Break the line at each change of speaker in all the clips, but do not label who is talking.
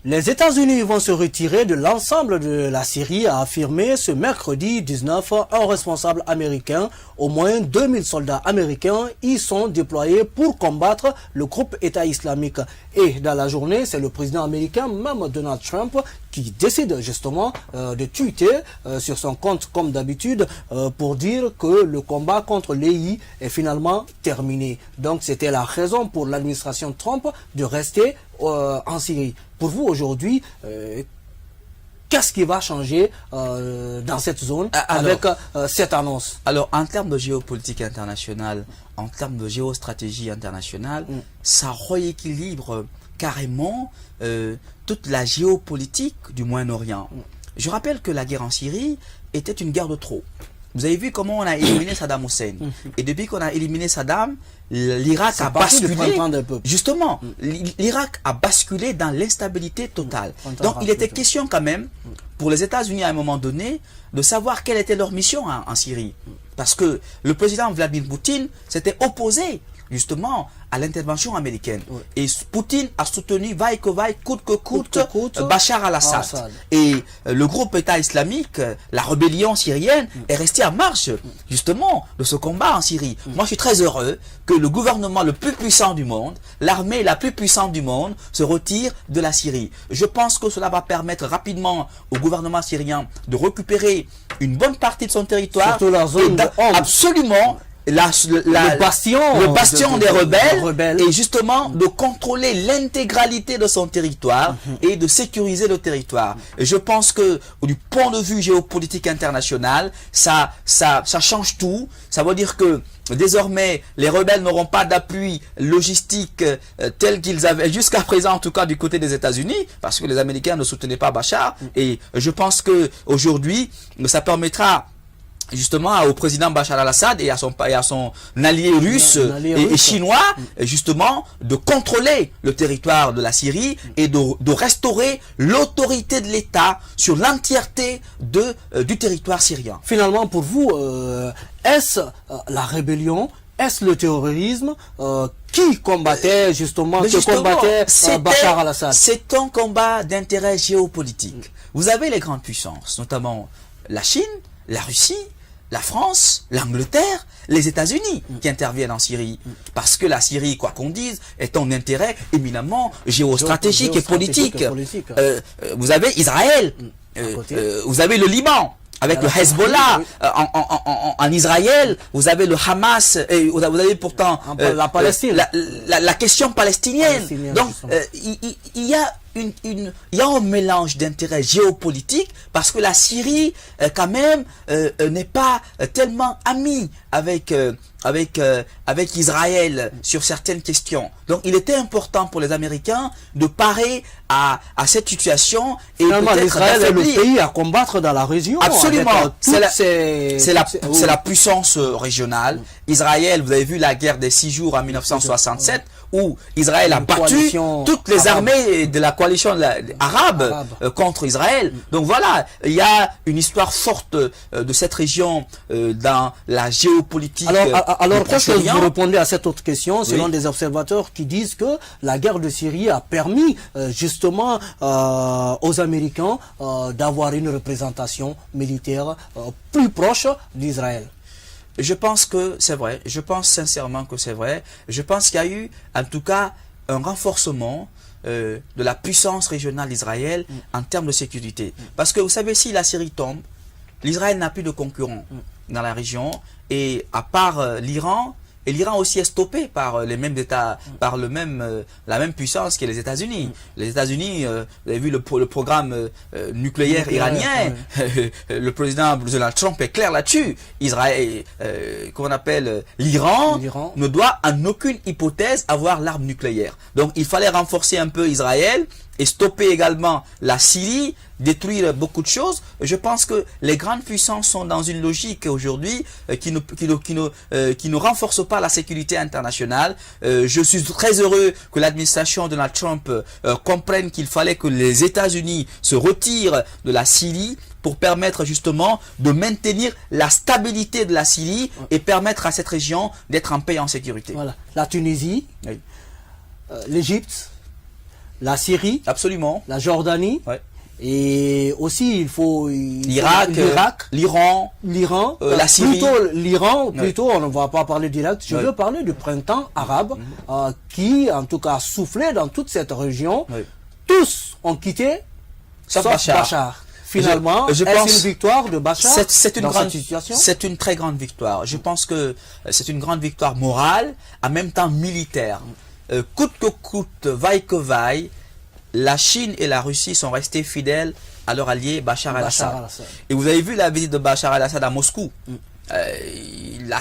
Les États-Unis vont se retirer de l'ensemble de la Syrie, a affirmé ce mercredi 19 un responsable américain. Au moins 2000 soldats américains y sont déployés pour combattre le groupe État islamique. Et dans la journée, c'est le président américain, même Donald Trump, qui décide justement de tweeter sur son compte comme d'habitude pour dire que le combat contre l'EI est finalement terminé. Donc c'était la raison pour l'administration Trump de rester en Syrie. Pour vous aujourd'hui, qu'est-ce qui va changer dans cette zone avec cette annonce?
Alors, en termes de géopolitique internationale, en termes de géostratégie internationale, ça rééquilibre carrément toute la géopolitique du Moyen-Orient. Je rappelle que la guerre en Syrie était une guerre de trop. Vous avez vu comment on a éliminé Saddam Hussein. Et depuis qu'on a éliminé Saddam, l'Irak a basculé. Justement, l'Irak a basculé dans l'instabilité totale. Donc il était question quand même, pour les États-Unis à un moment donné, de savoir quelle était leur mission en Syrie. Parce que le président Vladimir Poutine s'était opposé justement à l'intervention américaine. Et Poutine a soutenu vaille que vaille, coûte que coûte, Bachar al-Assad. Et le groupe État islamique, la rébellion syrienne, est restée en marche justement de ce combat en Syrie. Moi, je suis très heureux que le gouvernement le plus puissant du monde, l'armée la plus puissante du monde, se retire de la Syrie. Je pense que cela va permettre rapidement au gouvernement syrien de récupérer une bonne partie de son territoire.
Surtout la zone
absolument le bastion des rebelles et justement de contrôler l'intégralité de son territoire et de sécuriser le territoire. Et je pense que du point de vue géopolitique international, ça change tout. Ça veut dire que désormais, les rebelles n'auront pas d'appui logistique tel qu'ils avaient jusqu'à présent, en tout cas du côté des États-Unis, parce que les Américains ne soutenaient pas Bachar. Et je pense que aujourd'hui, ça permettra justement au président Bachar al-Assad et à son allié russe et chinois, justement, de contrôler le territoire de la Syrie et de restaurer l'autorité de l'État sur l'entièreté du territoire syrien.
Finalement, pour vous, est-ce la rébellion, est-ce le terrorisme qui combattait justement Bachar al-Assad?
C'est un combat d'intérêt géopolitique. Vous avez les grandes puissances, notamment la Chine, la Russie, la France, l'Angleterre, les États-Unis qui interviennent en Syrie. Parce que la Syrie, quoi qu'on dise, est un intérêt éminemment géostratégique et politique. Vous avez Israël, vous avez le Liban, avec le Hezbollah en Israël, vous avez le Hamas, et vous avez pourtant
la Palestine,
la question palestinienne. Donc, il y a un mélange d'intérêts géopolitiques parce que la Syrie, quand même, n'est pas tellement amie avec Israël sur certaines questions. Donc, il était important pour les Américains de parer à cette situation et peut-être
Israël est le pays à combattre dans la région.
Absolument. C'est la puissance régionale. Israël, vous avez vu la guerre des 6 jours en 1967, où Israël a battu toutes les armées de la coalition arabe contre Israël. Donc voilà, il y a une histoire forte de cette région dans la géopolitique.
Alors qu'est-ce que vous répondez à cette autre question, selon des observateurs qui disent que la guerre de Syrie a permis justement aux Américains d'avoir une représentation militaire plus proche d'Israël?
Je pense que c'est vrai. Je pense sincèrement que c'est vrai. Je pense qu'il y a eu, en tout cas, un renforcement de la puissance régionale d'Israël en termes de sécurité. Parce que vous savez, si la Syrie tombe, l'Israël n'a plus de concurrents dans la région. Et à part l'Iran, et l'Iran aussi est stoppé par les mêmes États, par la même puissance que les États-Unis. Les États-Unis, vous avez vu le programme nucléaire iranien. Le président Donald Trump est clair là-dessus. Israël, qu'on appelle l'Iran, ne doit en aucune hypothèse avoir l'arme nucléaire. Donc il fallait renforcer un peu Israël et stopper également la Syrie, détruire beaucoup de choses. Je pense que les grandes puissances sont dans une logique aujourd'hui qui ne renforce pas la sécurité internationale. Je suis très heureux que l'administration de Donald Trump comprenne qu'il fallait que les États-Unis se retirent de la Syrie pour permettre justement de maintenir la stabilité de la Syrie et permettre à cette région d'être en paix et en sécurité.
Voilà. La Tunisie, l'Égypte, la Syrie,
Absolument.
la Jordanie,
Ouais.
et aussi il faut
L'Irak, l'Iran,
l'Iran,
la Syrie.
plutôt l'Iran, plutôt on ne va pas parler d'Irak, je veux parler du printemps arabe qui en tout cas a soufflé dans toute cette région. Tous ont quitté, sauf Bachar. Finalement,
je
est-ce
pense
une victoire de Bachar
c'est une
dans
grande
cette situation?
C'est une très grande victoire. Je pense que c'est une grande victoire morale, en même temps militaire. Coûte que coûte, vaille que vaille, la Chine et la Russie sont restés fidèles à leur allié Bachar el-Assad. Et vous avez vu la visite de Bachar el-Assad à Moscou. La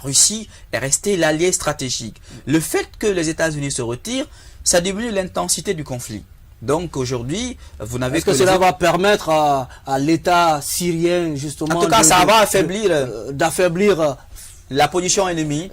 Russie est restée l'allié stratégique. Le fait que les États-Unis se retirent, ça diminue l'intensité du conflit. Donc aujourd'hui, vous n'avez
que cela va permettre à l'État syrien justement
en tout cas, ça va affaiblir
d'affaiblir
la position ennemie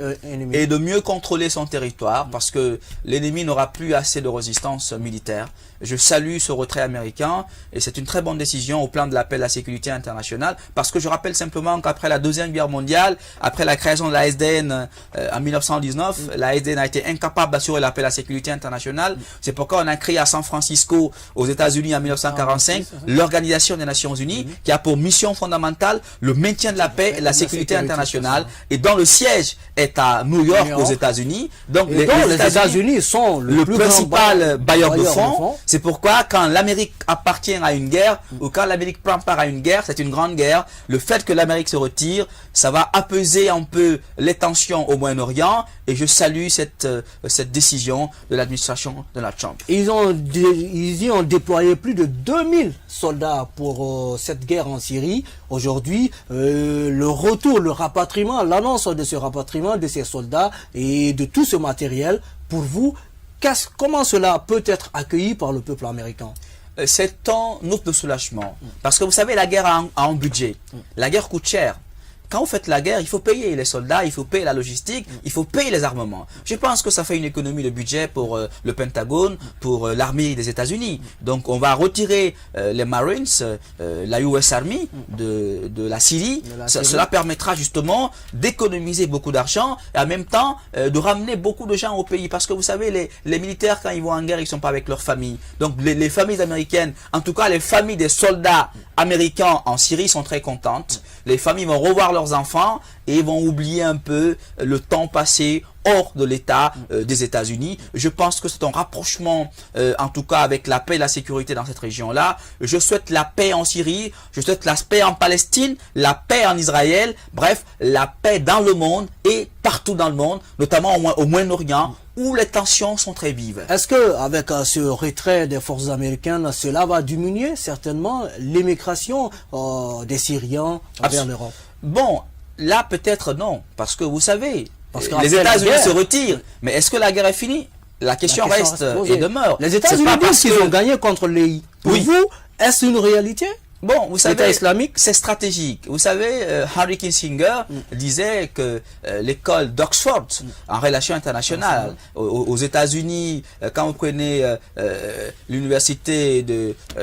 et de mieux contrôler son territoire parce que l'ennemi n'aura plus assez de résistance militaire. Je salue ce retrait américain et c'est une très bonne décision au plan de la paix et de la sécurité internationale parce que je rappelle simplement qu'après la Deuxième Guerre mondiale, après la création de la SDN en 1919, la SDN a été incapable d'assurer la paix et la sécurité internationale. C'est pourquoi on a créé à San Francisco, aux États-Unis en 1945, l'Organisation des Nations Unies qui a pour mission fondamentale le maintien de la paix et de la sécurité internationale et dont le siège est à New York aux États-Unis. Donc
les États-Unis sont le
principal bailleur de fonds. C'est pourquoi quand l'Amérique appartient à une guerre ou quand l'Amérique prend part à une guerre, c'est une grande guerre. Le fait que l'Amérique se retire, ça va apaiser un peu les tensions au Moyen-Orient et je salue cette décision de l'administration Donald Trump.
Ils y ont déployé plus de 2000 soldats pour cette guerre en Syrie. Aujourd'hui, le retour, le rapatriement, l'annonce de ce rapatriement de ces soldats et de tout ce matériel, pour vous, comment cela peut être accueilli par le peuple américain?
C'est un note de soulagement. Parce que vous savez, la guerre a un budget. La guerre coûte cher. Quand vous faites la guerre, il faut payer les soldats, il faut payer la logistique, il faut payer les armements. Je pense que ça fait une économie de budget pour le Pentagone, pour l'armée des États-Unis. Donc on va retirer les Marines, la US Army de la Syrie. Cela permettra justement d'économiser beaucoup d'argent et en même temps de ramener beaucoup de gens au pays. Parce que vous savez, les militaires, quand ils vont en guerre, ils ne sont pas avec leur famille. Donc les familles américaines, en tout cas les familles des soldats américains en Syrie sont très contentes. Les familles vont revoir leurs enfants et vont oublier un peu le temps passé hors de l'État des États-Unis. Je pense que c'est un rapprochement, en tout cas avec la paix et la sécurité dans cette région-là. Je souhaite la paix en Syrie, je souhaite la paix en Palestine, la paix en Israël, bref, la paix dans le monde et partout dans le monde, notamment au Moyen-Orient, où les tensions sont très vives.
Est-ce que avec ce retrait des forces américaines, cela va diminuer certainement l'immigration des Syriens vers l'Europe?
Bon, là peut-être non, parce que vous savez, les États-Unis se retirent, mais est-ce que la guerre est finie? La question reste et demeure.
Les États-Unis disent qu'ils ont gagné contre l'EI. Pour vous, est-ce une réalité?
Bon, vous savez,
islamique,
c'est stratégique. Vous savez, Henry Kissinger disait que l'école d'Oxford, en relations internationales, aux États-Unis, quand vous prenez l'université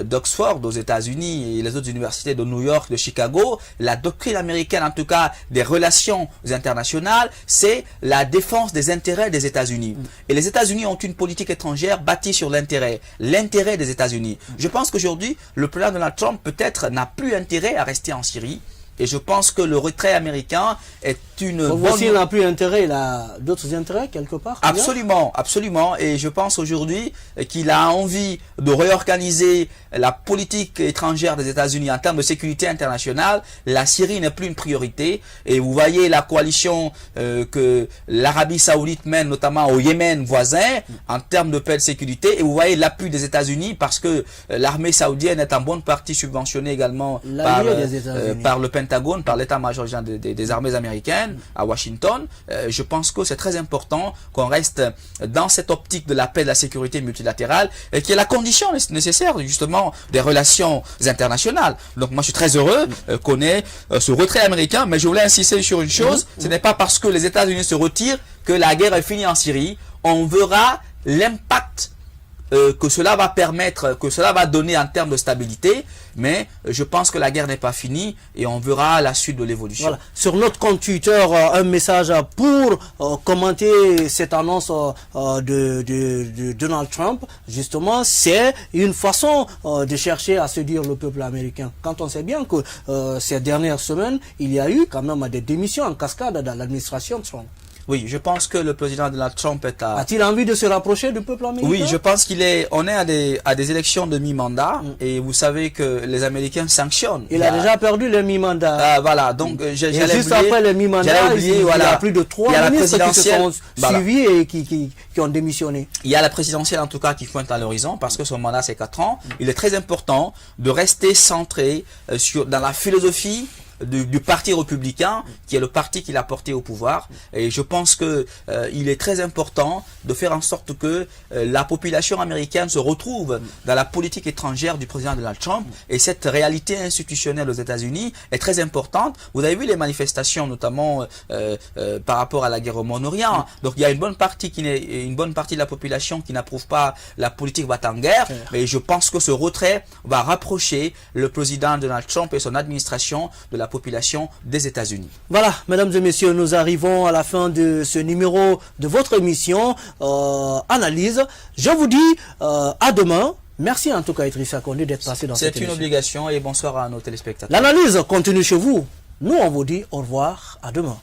d'Oxford aux États-Unis et les autres universités de New York, de Chicago, la doctrine américaine, en tout cas des relations internationales, c'est la défense des intérêts des États-Unis. Et les États-Unis ont une politique étrangère bâtie sur l'intérêt des États-Unis. Je pense qu'aujourd'hui, le président Donald Trump peut-être n'a plus intérêt à rester en Syrie. Et je pense que le retrait américain est une bonne...
S'il n'a plus intérêt, il a d'autres intérêts quelque part?
Absolument, absolument. Et je pense aujourd'hui qu'il a envie de réorganiser la politique étrangère des États-Unis en termes de sécurité internationale. La Syrie n'est plus une priorité. Et vous voyez la coalition que l'Arabie Saoudite mène, notamment au Yémen voisin, en termes de paix et de sécurité. Et vous voyez l'appui des États-Unis parce que l'armée saoudienne est en bonne partie subventionnée également par le Pentagone, par l'état-major des armées américaines à Washington. Je pense que c'est très important qu'on reste dans cette optique de la paix et de la sécurité multilatérale et qui est la condition nécessaire justement des relations internationales. Donc moi je suis très heureux qu'on ait ce retrait américain, mais je voulais insister sur une chose, ce n'est pas parce que les États-Unis se retirent que la guerre est finie en Syrie. On verra l'impact que cela va permettre, que cela va donner en termes de stabilité, mais je pense que la guerre n'est pas finie et on verra la suite de l'évolution.
Voilà. Sur notre compte Twitter, un message pour commenter cette annonce de Donald Trump. Justement, c'est une façon de chercher à séduire le peuple américain. Quand on sait bien que ces dernières semaines, il y a eu quand même des démissions en cascade dans l'administration Trump.
Oui, je pense que le président Donald Trump est à...
A-t-il envie de se rapprocher du peuple américain?
Oui, je pense on est à des élections de mi-mandat et vous savez que les Américains sanctionnent.
Il a déjà perdu le mi-mandat.
Voilà, donc
juste après le mi-mandat, il y a plus de 3 ministres qui se sont suivis et qui ont démissionné.
Il y a la présidentielle en tout cas qui pointe à l'horizon parce que son mandat c'est 4 ans. Il est très important de rester centré dans la philosophie du parti républicain, qui est le parti qu'il a porté au pouvoir. Et je pense que il est très important de faire en sorte que la population américaine se retrouve dans la politique étrangère du président Donald Trump. Et cette réalité institutionnelle aux États-Unis est très importante. Vous avez vu les manifestations, notamment par rapport à la guerre au Moyen-Orient. Donc il y a une bonne partie de la population qui n'approuve pas la politique va-t-en-guerre. Mais je pense que ce retrait va rapprocher le président Donald Trump et son administration de la population des États-Unis.
Voilà, mesdames et messieurs, nous arrivons à la fin de ce numéro de votre émission Analyse. Je vous dis à demain. Merci en tout cas Idrissa Condé d'être passé dans cette émission.
C'est une obligation et bonsoir à nos téléspectateurs.
L'analyse continue chez vous. Nous, on vous dit au revoir, à demain.